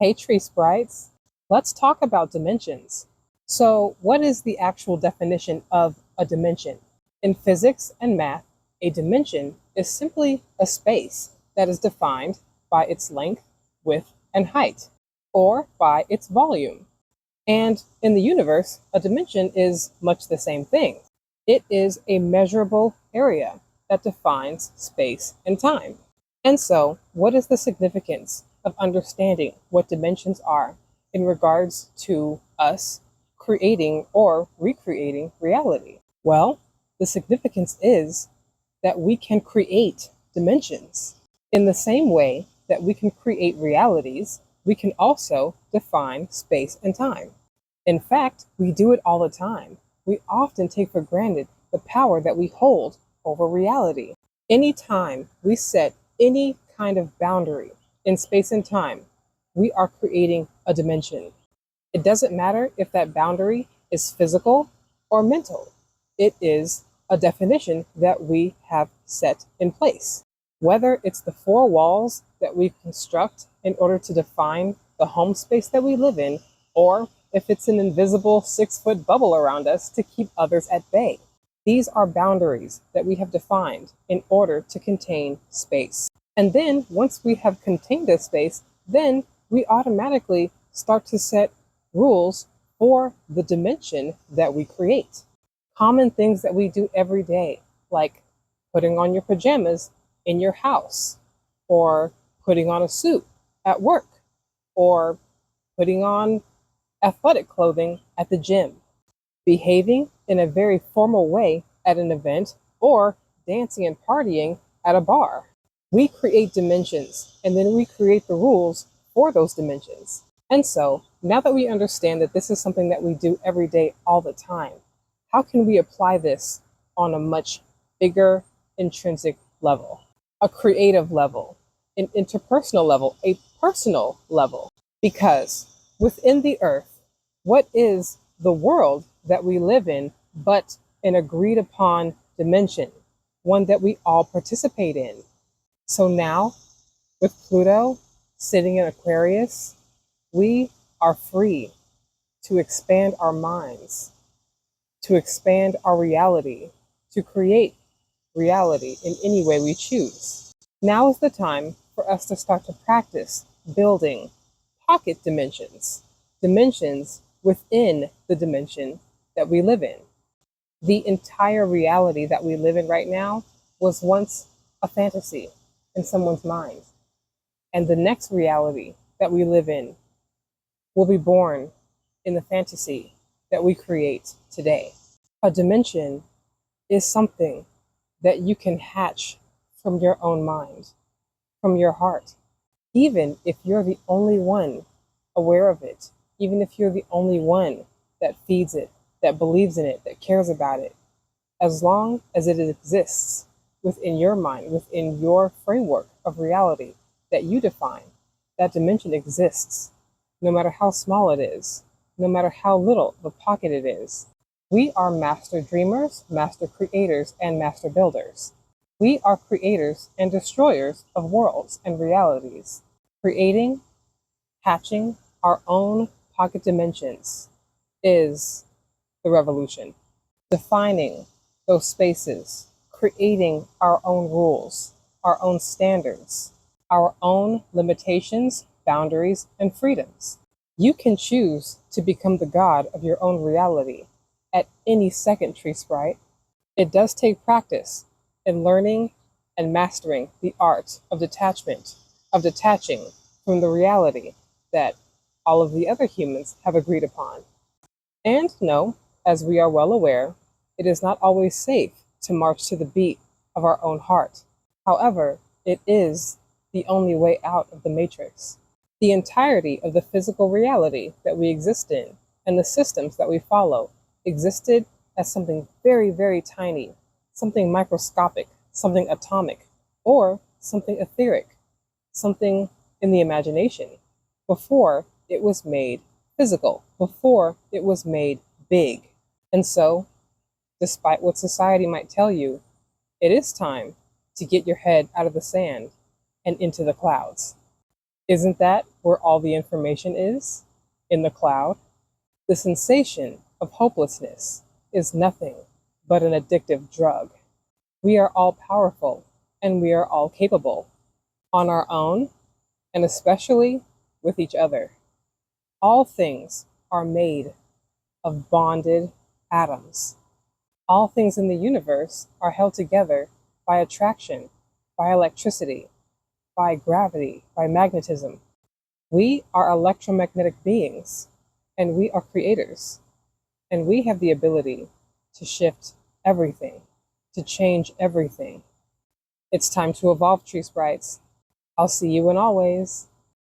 Hey, Tree Sprites, let's talk about dimensions. So, what is the actual definition of a dimension? In physics and math, a dimension is simply a space that is defined by its length, width, and height, or by its volume. And in the universe, a dimension is much the same thing. It is a measurable area that defines space and time. And so, what is the significance of understanding what dimensions are in regards to us creating or recreating reality? Well, the significance is that we can create dimensions. In the same way that we can create realities, we can also define space and time. In fact, we do it all the time. We often take for granted the power that we hold over reality. Anytime we set any kind of boundary in space and time, we are creating a dimension. It doesn't matter if that boundary is physical or mental. It is a definition that we have set in place. Whether it's the four walls that we construct in order to define the home space that we live in, or if it's an invisible 6-foot bubble around us to keep others at bay. These are boundaries that we have defined in order to contain space. And then once we have contained this space, then we automatically start to set rules for the dimension that we create. Common things that we do every day, like putting on your pajamas in your house, or putting on a suit at work, or putting on athletic clothing at the gym, behaving in a very formal way at an event, or dancing and partying at a bar. We create dimensions, and then we create the rules for those dimensions. And so, now that we understand that this is something that we do every day all the time, how can we apply this on a much bigger intrinsic level, a creative level, an interpersonal level, a personal level? Because within the earth, what is the world that we live in but an agreed upon dimension, one that we all participate in? So now, with Pluto sitting in Aquarius, we are free to expand our minds, to expand our reality, to create reality in any way we choose. Now is the time for us to start to practice building pocket dimensions, dimensions within the dimension that we live in. The entire reality that we live in right now was once a fantasy in someone's mind. And the next reality that we live in will be born in the fantasy that we create today. A dimension is something that you can hatch from your own mind, from your heart. Even if you're the only one aware of it, even if you're the only one that feeds it, that believes in it, that cares about it, as long as it exists within your mind, within your framework of reality that you define, that dimension exists, no matter how small it is, no matter how little of a pocket it is. We are master dreamers, master creators, and master builders. We are creators and destroyers of worlds and realities. Creating, hatching our own pocket dimensions is the revolution. Defining those spaces, creating our own rules, our own standards, our own limitations, boundaries, and freedoms. You can choose to become the god of your own reality at any second, Tree Sprite. It does take practice in learning and mastering the art of detachment, of detaching from the reality that all of the other humans have agreed upon. And no, as we are well aware, it is not always safe to march to the beat of our own heart. However, it is the only way out of the matrix. The entirety of the physical reality that we exist in and the systems that we follow existed as something very, very tiny, something microscopic, something atomic, or something etheric, something in the imagination, before it was made physical, before it was made big. And so, despite what society might tell you, it is time to get your head out of the sand and into the clouds. Isn't that where all the information is? In the cloud? The sensation of hopelessness is nothing but an addictive drug. We are all powerful and we are all capable on our own and especially with each other. All things are made of bonded atoms. All things in the universe are held together by attraction, by electricity, by gravity, by magnetism. We are electromagnetic beings, and we are creators, and we have the ability to shift everything, to change everything. It's time to evolve, Tree Sprites. I'll see you in always.